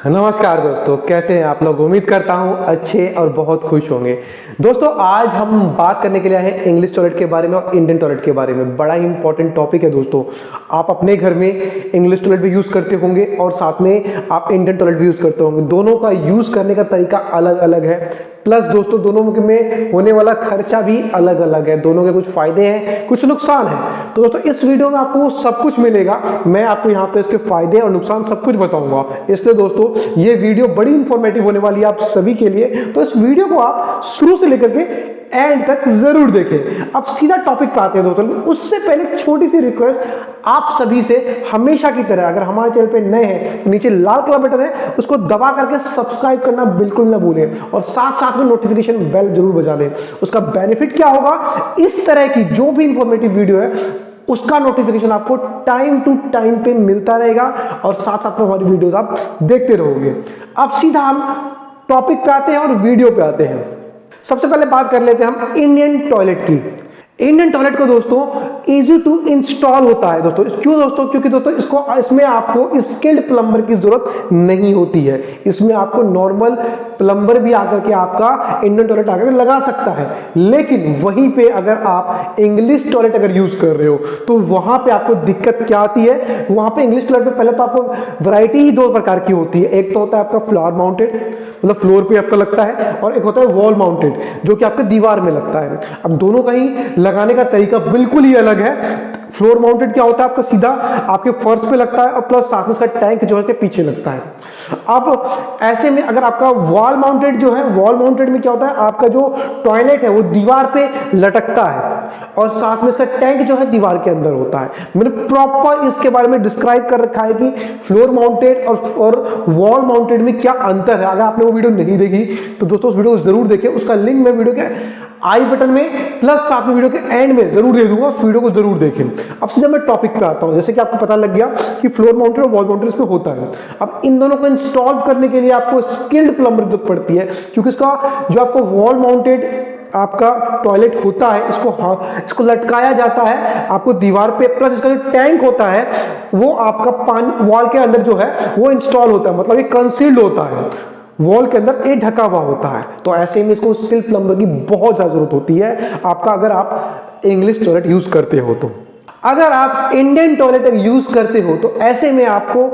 नमस्कार दोस्तों, कैसे हैं आप लोग। उम्मीद करता हूं अच्छे और बहुत खुश होंगे। दोस्तों आज हम बात करने के लिए आए हैं इंग्लिश टॉयलेट के बारे में और इंडियन टॉयलेट के बारे में। बड़ा ही इंपॉर्टेंट टॉपिक है दोस्तों। आप अपने घर में इंग्लिश टॉयलेट भी यूज़ करते होंगे और साथ में आप इंडियन टॉयलेट भी यूज़ करते होंगे। दोनों का यूज़ करने का तरीका अलग अलग है। प्लस दोस्तों दोनों में होने वाला खर्चा भी अलग अलग है। दोनों के कुछ फायदे हैं, कुछ नुकसान है। तो दोस्तों इस वीडियो में आपको सब कुछ मिलेगा। मैं आपको यहाँ पे इसके फायदे और नुकसान सब कुछ बताऊंगा। इसलिए दोस्तों ये वीडियो बड़ी इंफॉर्मेटिव होने वाली है आप सभी के लिए। तो इस वीडियो को आप शुरू से लेकर के एंड तक जरूर देखें। अब सीधा टॉपिक पे आते हैं दोस्तों। उससे पहले छोटी सी रिक्वेस्ट आप सभी से, हमेशा की तरह अगर हमारे चैनल पे नए हैं तो नीचे लाल कलर बटन है, उसको दबा करके सब्सक्राइब करना बिल्कुल ना भूलें और साथ साथ में नोटिफिकेशन बेल जरूर बजा दें। उसका बेनिफिट क्या होगा, इस तरह की जो भी इंफॉर्मेटिव वीडियो है उसका नोटिफिकेशन आपको टाइम टू टाइम पे मिलता रहेगा और साथ साथ में हमारी वीडियोस आप देखते रहोगे। अब सीधा हम टॉपिक पे आते हैं और वीडियो पे आते हैं। सबसे पहले बात कर लेते हैं हम इंडियन टॉयलेट की। इंडियन टॉयलेट को दोस्तों इजी टू इंस्टॉल होता है दोस्तों। क्यों दोस्तों? क्योंकि दोस्तों इसमें आपको स्किल्ड प्लम्बर की जरूरत नहीं होती है। इसमें आपको नॉर्मल प्लम्बर भी आकर के आपका इंडियन टॉयलेट आकर लगा सकता है। लेकिन वहीं पे अगर आप इंग्लिश टॉयलेट अगर यूज कर रहे हो तो वहां पे आपको दिक्कत क्या आती है। वहां पे इंग्लिश टॉयलेट में पहले तो आपको वैरायटी ही दो प्रकार की होती है। एक तो होता है आपका फ्लोर माउंटेड, मतलब फ्लोर पे आपका लगता है, और एक होता है वॉल माउंटेड जो कि आपके दीवार में लगता है। अब दोनों का ही लगाने का तरीका बिल्कुल ही अलग है। फ्लोर माउंटेड क्या होता है, आपका सीधा आपके फर्श पे लगता है और प्लस साथ में उसका टैंक जो है के पीछे लगता है। अब ऐसे में अगर आपका वॉल माउंटेड जो है, वॉल माउंटेड में क्या होता है, आपका जो टॉयलेट है वो दीवार पे लटकता है और साथ में इसका टैंक जो है दीवार के अंदर होता है। मैंने प्रॉपर इसके बारे में डिस्क्राइब कर रखा है कि फ्लोर माउंटेड और वॉल माउंटेड में क्या अंतर है। अगर आपने वो वीडियो नहीं देखी तो दोस्तों उस वीडियो को जरूर देखें। उसका लिंक मैं वीडियो के आई बटन में प्लस साथ में वीडियो के एंड में जरूर दे दूंगा। उस वीडियो को जरूर देखें। अब सीधा मैं टॉपिक पे आता हूं। जैसे कि आपको पता लग गया कि फ्लोर माउंटेड और वॉल माउंटेड इसमें होता है। अब इन दोनों को इंस्टॉल करने के लिए आपको स्किल्ड प्लम्बर जरूरत पड़ती है, क्योंकि इसका जो आपको वॉल माउंटेड आपका टॉयलेट होता है इसको लटकाया जाता है आपको दीवार पे, प्लस इसका जो टैंक होता है वो आपका पानी वॉल के अंदर जो है वो इंस्टॉल होता है, मतलब ये कंसील्ड होता है, वॉल के अंदर एक ढका हुआ होता है। तो ऐसे में इसको स्किल्ड प्लम्बर की बहुत ज्यादा जरूरत होती है आपका, अगर आप इंग्लिश टॉयलेट यूज करते हो तो। अगर आप इंडियन टॉयलेट यूज करते हो तो ऐसे में आपको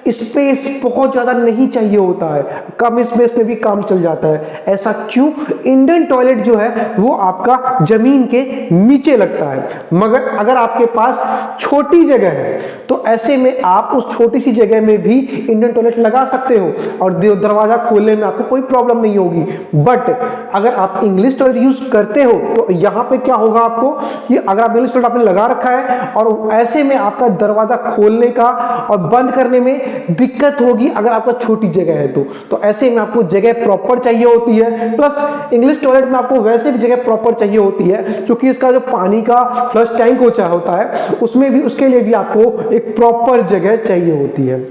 स्पेस बहुत ज्यादा नहीं चाहिए होता है, कम स्पेस में भी काम चल जाता है। ऐसा क्यों? इंडियन टॉयलेट जो है वो आपका जमीन के नीचे लगता है, मगर अगर आपके पास छोटी जगह है तो ऐसे में आप उस छोटी सी जगह में भी इंडियन टॉयलेट लगा सकते हो और दरवाजा खोलने में आपको कोई प्रॉब्लम नहीं होगी। बट अगर आप इंग्लिश टॉयलेट यूज करते हो तो यहाँ पे क्या होगा आपको कि अगर आप इंग्लिश टॉयलेट आपने लगा रखा है और ऐसे में आपका दरवाजा खोलने का और बंद करने में दिक्कत होगी अगर आपका छोटी जगह है तो ऐसे में आपको जगह प्रॉपर चाहिए होती है। प्लस इंग्लिश टॉयलेट में आपको वैसे भी जगह प्रॉपर चाहिए होती है, क्योंकि इसका जो पानी का फ्लश टैंक होता है उसमें भी, उसके लिए भी आपको एक प्रॉपर जगह चाहिए होती है।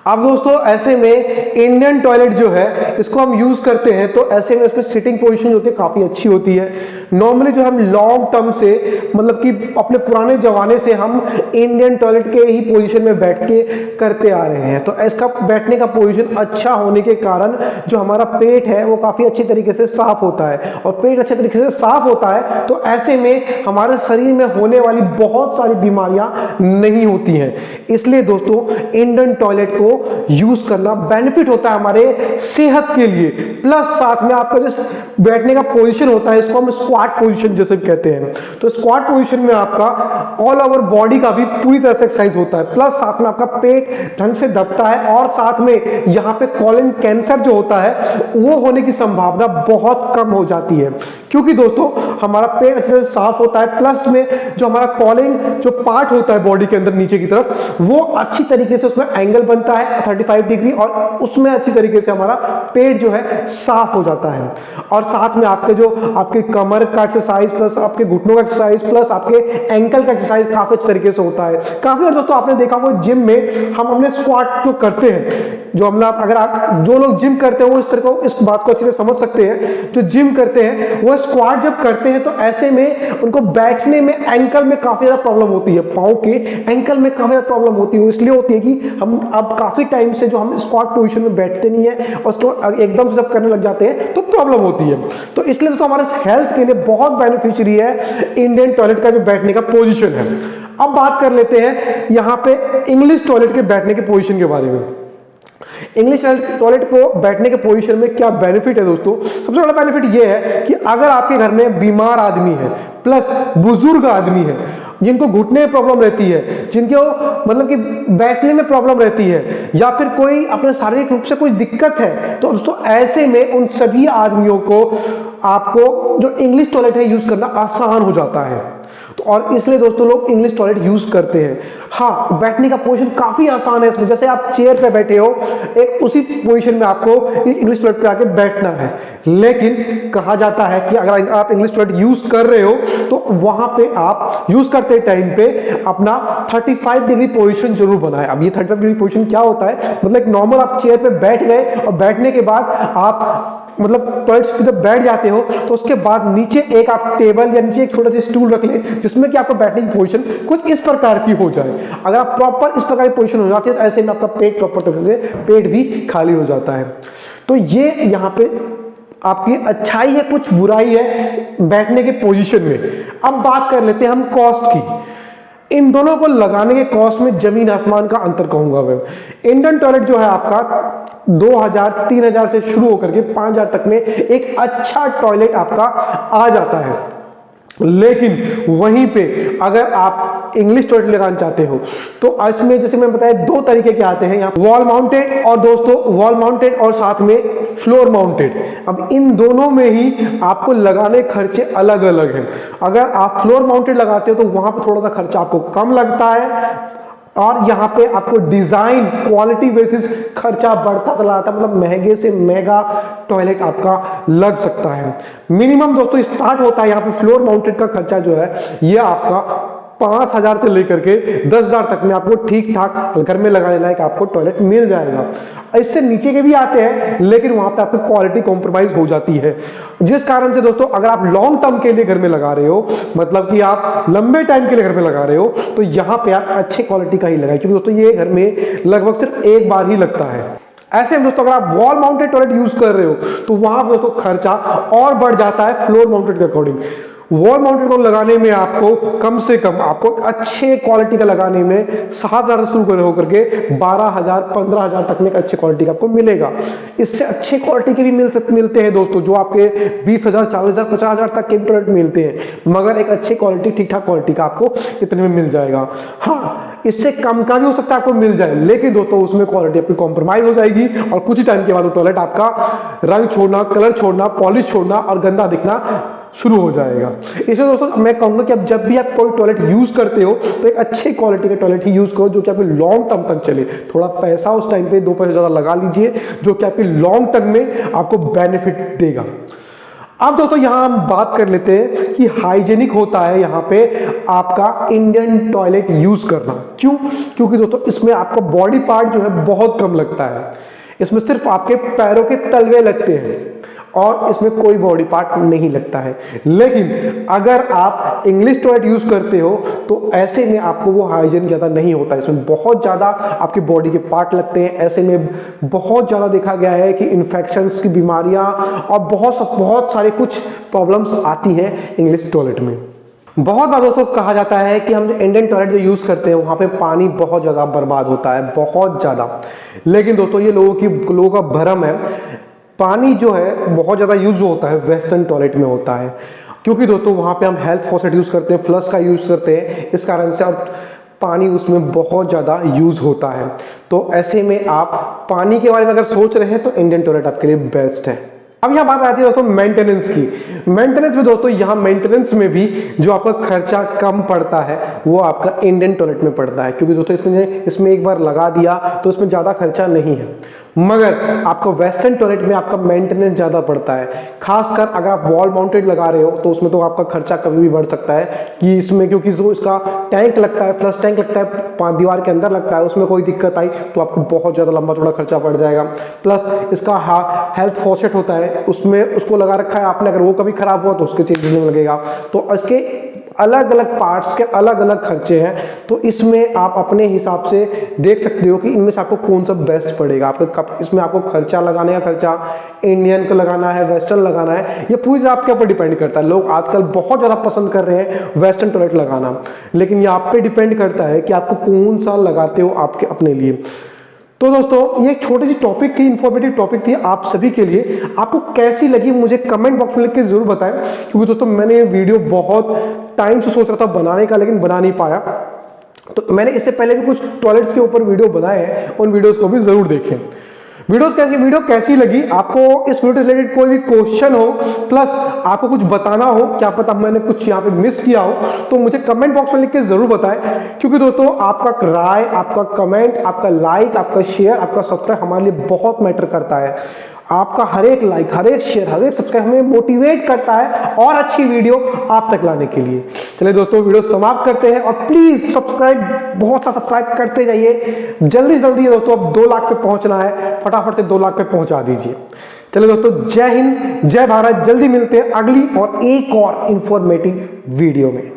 अब दोस्तों ऐसे में इंडियन टॉयलेट जो है इसको हम यूज करते हैं तो ऐसे में इसमें सिटिंग पोजीशन होती है काफी अच्छी होती है। नॉर्मली जो हम लॉन्ग टर्म से, मतलब कि अपने पुराने जमाने से हम इंडियन टॉयलेट के ही पोजीशन में बैठ के करते आ रहे हैं। तो इसका बैठने का पोजीशन अच्छा होने के कारण जो हमारा पेट है वो काफी अच्छी तरीके से साफ होता है, और पेट अच्छे तरीके से साफ होता है तो ऐसे में हमारे शरीर में होने वाली बहुत सारी बीमारियां नहीं होती हैं। इसलिए दोस्तों इंडियन टॉयलेट को यूज करना बेनिफिट होता है हमारे सेहत के लिए। प्लस साथ में आपका जो बैठने का पोजीशन होता है इसको हम स्क्वाट पोजीशन जैसे कहते हैं। तो स्क्वाट पोजीशन में आपका ऑल ओवर बॉडी का भी पूरी तरह से एक्सरसाइज होता है, प्लस साथ में आपका पेट ढंग से दबता है और साथ में यहाँ पे कॉलन कैंसर जो होता है वो होने की संभावना बहुत कम हो जाती है, क्योंकि दोस्तों हमारा पेट अच्छे से साफ होता है। प्लस में जो हमारा कॉलन जो पार्ट होता है बॉडी के अंदर नीचे की तरफ वो अच्छी तरीके से उसमें एंगल बनता है 35 डिग्री, और उसमें अच्छी तरीके से हमारा पेट जो है साफ हो जाता है। और साथ में आपके जो आपके कमर का एक्सरसाइज प्लस आपके घुटनों का एक्सरसाइज प्लस आपके एंकल का एक्सरसाइज काफी अच्छे तरीके से होता है। काफी बार दोस्तों आपने देखा होगा जिम में हम अपने स्क्वाट जो करते हैं, जो हम अगर आप जो लोग जिम करते हैं वो इस तरह को इस बात को अच्छे से समझ सकते हैं। जो जिम करते हैं वो स्क्वाट जब करते हैं तो ऐसे में उनको बैठने में एंकल में काफी ज्यादा प्रॉब्लम होती है, पांव के एंकल में काफी ज्यादा प्रॉब्लम होती है। इसलिए होती है कि हम अब काफी टाइम से जो हम स्क्वाट पोजीशन में बैठते नहीं है और उसको एकदम से जब करने लग जाते हैं तो प्रॉब्लम होती है। तो इसलिए तो हमारे हेल्थ के लिए बहुत बेनिफिशियरी है इंडियन टॉयलेट का जो बैठने का पोजीशन है। अब बात कर लेते हैं यहां पे इंग्लिश टॉयलेट के बैठने के पोजीशन के बारे में। इंग्लिश टॉयलेट को बैठने के पोजीशन में क्या बेनिफिट है दोस्तों? सबसे बड़ा बेनिफिट यह है कि अगर आपके घर में बीमार आदमी है प्लस बुजुर्ग आदमी है जिनको घुटने में प्रॉब्लम रहती है, जिनको मतलब कि बैठने में प्रॉब्लम रहती है, या फिर कोई अपने शारीरिक रूप से कोई दिक्कत है, तो दोस्तों ऐसे में उन सभी आदमियों को आपको जो इंग्लिश टॉयलेट है यूज करना आसान हो जाता है। तो और इसलिए दोस्तों लोग इंग्लिश टॉयलेट यूज करते हैं। हाँ, बैठने का पोजीशन काफी आसान है इसमें। जैसे आप चेयर पे बैठे हो, एक उसी पोजीशन में आपको इंग्लिश टॉयलेट पे आके बैठना है। लेकिन कहा जाता है कि अगर आप इंग्लिश टॉयलेट यूज कर रहे हो तो वहां पे आप यूज करते टाइम पे अपना 35 डिग्री पोजीशन जरूर बनाए। अब ये 35 डिग्री पोजीशन क्या होता है? मतलब नॉर्मल आप चेयर पे बैठ गए और बैठने के बाद आप मतलब टॉयलेट पे जब बैठ जाते हो तो उसके बाद नीचे एक आप टेबल या नीचे एक छोटा सा स्टूल रख लें जिसमें कि आपको बैठने की पोजीशन कुछ इस प्रकार की हो जाए। अगर आप प्रॉपर इस प्रकार की पोजीशन हो जाती है तो ऐसे में आपका पेट प्रॉपर तरीके से पेट भी खाली हो जाता है। तो ये यहाँ पे आपकी अच्छाई है, कुछ बुराई है बैठने के पोजीशन में। अब बात कर लेते हैं हम कॉस्ट की। इन दोनों को लगाने के कॉस्ट में जमीन आसमान का अंतर कहूंगा मैं। इंडियन टॉयलेट जो है आपका 2000-3000 से शुरू होकर के 5000 तक में एक अच्छा टॉयलेट आपका आ जाता है। लेकिन वहीं पे अगर आप इंग्लिश टॉयलेट लगाना चाहते हो तो इसमें जैसे मैं बताया दो तरीके के आते हैं, यहाँ वॉल माउंटेड और दोस्तों वॉल माउंटेड और साथ में फ्लोर माउंटेड। अब इन दोनों में ही आपको लगाने खर्चे अलग अलग हैं। अगर आप फ्लोर माउंटेड लगाते हो तो वहां पर थोड़ा सा खर्चा आपको कम लगता है और यहाँ पे आपको डिजाइन क्वालिटी बेसिस खर्चा बढ़ता चला जाता है, मतलब महंगे से महंगा टॉयलेट आपका लग सकता है। मिनिमम दोस्तों स्टार्ट होता है यहाँ पे फ्लोर माउंटेड का खर्चा जो है ये आपका 5000 से लेकर के 10,000 तक में आपको ठीक ठाक घर में लगाने लायक आपको टॉयलेट मिल जाएगा। इससे नीचे के भी आते हैं लेकिन वहां पे आपकी क्वालिटी कॉम्प्रोमाइज हो जाती है, जिस कारण से दोस्तों अगर आप लॉन्ग टर्म के लिए घर में लगा रहे हो, मतलब कि आप लंबे टाइम के लिए घर में लगा रहे हो, तो यहां पे आप अच्छे क्वालिटी का ही लगाए, क्योंकि दोस्तों ये घर में लगभग सिर्फ एक बार ही लगता है। ऐसे में दोस्तों अगर आप वॉल माउंटेड टॉयलेट यूज कर रहे हो तो वहां दोस्तों खर्चा और बढ़ जाता है फ्लोर माउंटेड के अकॉर्डिंग। वॉल माउंटेड को लगाने में आपको कम से कम आपको अच्छे क्वालिटी का लगाने में 7,000 से शुरू होकर के 12,000 15,000 तक में एक अच्छी क्वालिटी का आपको मिलेगा। इससे अच्छे क्वालिटी के भी मिलते हैं दोस्तों, जो आपके 20,000 40,000 50,000 तक के टॉयलेट मिलते हैं, मगर एक अच्छी क्वालिटी ठीक ठाक क्वालिटी का आपको इतने में मिल जाएगा। हाँ, इससे कम का भी हो सकता है आपको मिल जाए, लेकिन दोस्तों उसमें क्वालिटी आपकी कॉम्प्रोमाइज हो जाएगी और कुछ ही टाइम के बाद वो टॉयलेट आपका रंग छोड़ना, कलर छोड़ना, पॉलिश छोड़ना और गंदा दिखना शुरू हो जाएगा। इसलिए दोस्तों मैं कहूंगा कि अब जब भी आप कोई टॉयलेट यूज करते हो तो एक अच्छे क्वालिटी का टॉयलेट ही यूज करो, जो कि आपके लॉन्ग टर्म तक चले। थोड़ा पैसा उस टाइम पे 2 पैसे ज्यादा लगा लीजिए, जो कि आपके लॉन्ग टर्म में आपको बेनिफिट देगा। अब दोस्तों यहां हम बात कर लेते हैं कि हाइजेनिक होता है यहां पे आपका इंडियन टॉयलेट यूज करना। क्यों? क्योंकि दोस्तों इसमें आपका बॉडी पार्ट जो है बहुत कम लगता है। इसमें सिर्फ आपके पैरों के तलवे लगते हैं और इसमें कोई बॉडी पार्ट नहीं लगता है। लेकिन अगर आप इंग्लिश टॉयलेट यूज करते हो तो ऐसे में आपको वो हाइजीन ज्यादा नहीं होता है, इसमें बहुत ज्यादा आपके बॉडी के पार्ट लगते हैं। ऐसे में बहुत ज्यादा देखा गया है कि इन्फेक्शंस की बीमारियां और बहुत सारे कुछ प्रॉब्लम्स आती हैं इंग्लिश टॉयलेट में। बहुत बार दोस्तों कहा जाता है कि हम जो इंडियन टॉयलेट जो यूज करते हैं वहां पे पानी बहुत ज्यादा बर्बाद होता है, बहुत ज्यादा। लेकिन दोस्तों ये लोगों का भ्रम है। पानी जो है बहुत ज्यादा यूज होता है वेस्टर्न टॉयलेट में होता है, क्योंकि दोस्तों वहां पे हम हेल्थ फॉसेट यूज करते हैं, फ्लश का यूज करते हैं, इस कारण से अब पानी उसमें बहुत ज्यादा यूज होता है। तो ऐसे में आप पानी के बारे में अगर सोच रहे हैं तो इंडियन टॉयलेट आपके लिए बेस्ट है। अब यहाँ बात आती है दोस्तों मेंटेनेंस की। मेंटेनेंस में दोस्तों यहाँ मेंटेनेंस में भी जो आपका खर्चा कम पड़ता है वो आपका इंडियन टॉयलेट में पड़ता है, क्योंकि दोस्तों इसमें एक बार लगा दिया तो इसमें ज्यादा खर्चा नहीं है। मगर आपको वेस्टर्न टॉयलेट में आपका मेंटेनेंस ज़्यादा पड़ता है। खासकर अगर आप वॉल माउंटेड लगा रहे हो तो उसमें तो आपका खर्चा कभी भी बढ़ सकता है कि इसमें, क्योंकि जो इसका टैंक लगता है, फ्लश टैंक लगता है, दीवार के अंदर लगता है, उसमें कोई दिक्कत आई तो आपको बहुत ज़्यादा लंबा चौड़ा खर्चा पड़ जाएगा। प्लस इसका हेल्थ फॉसेट होता है, उसमें उसको लगा रखा है आपने, अगर वो कभी खराब हुआ तो उसके चेंज में लगेगा। तो इसके अलग अलग पार्ट्स के अलग अलग खर्चे हैं। तो इसमें आप अपने हिसाब से देख सकते हो कि इनमें से आपको कौन सा बेस्ट पड़ेगा। आपको कब इसमें आपको खर्चा लगाने का खर्चा इंडियन का लगाना है, वेस्टर्न लगाना है, ये पूरी आपके ऊपर डिपेंड करता है। लोग आजकल बहुत ज़्यादा पसंद कर रहे हैं वेस्टर्न टॉयलेट लगाना, लेकिन ये आप पे डिपेंड करता है कि आपको कौन सा लगाते हो आपके अपने लिए। तो दोस्तों ये एक छोटी सी टॉपिक थी, इंफॉर्मेटिव टॉपिक थी आप सभी के लिए। आपको कैसी लगी मुझे कमेंट बॉक्स में लिख के जरूर बताएं, क्योंकि दोस्तों मैंने ये वीडियो बहुत टाइम से सोच रहा था बनाने का, लेकिन बना नहीं पाया। तो मैंने इससे पहले भी कुछ टॉयलेट्स के ऊपर वीडियो बनाए हैं, उन वीडियोस को भी जरूर देखें। वीडियो कैसी लगी, आपको इस वीडियो से रिलेटेड कोई भी क्वेश्चन हो, प्लस आपको कुछ बताना हो, क्या पता मैंने कुछ यहाँ पे मिस किया हो, तो मुझे कमेंट बॉक्स में लिख के जरूर बताएं। क्योंकि दोस्तों आपका राय, आपका कमेंट, आपका लाइक, आपका शेयर, आपका सब्सक्राइब हमारे लिए बहुत मैटर करता है। आपका हर एक लाइक, हर एक शेयर, हर एक सब्सक्राइब हमें मोटिवेट करता है और अच्छी वीडियो आप तक लाने के लिए। चलिए दोस्तों वीडियो समाप्त करते हैं, और प्लीज सब्सक्राइब, बहुत सा सब्सक्राइब करते जाइए। जल्दी जल्दी दोस्तों अब 2 लाख पे पहुंचना है, फटाफट से 2 लाख पे पहुंचा दीजिए। चलिए दोस्तों, जय हिंद, जय भारत। जल्दी मिलते हैं अगली और एक और इंफॉर्मेटिव वीडियो में।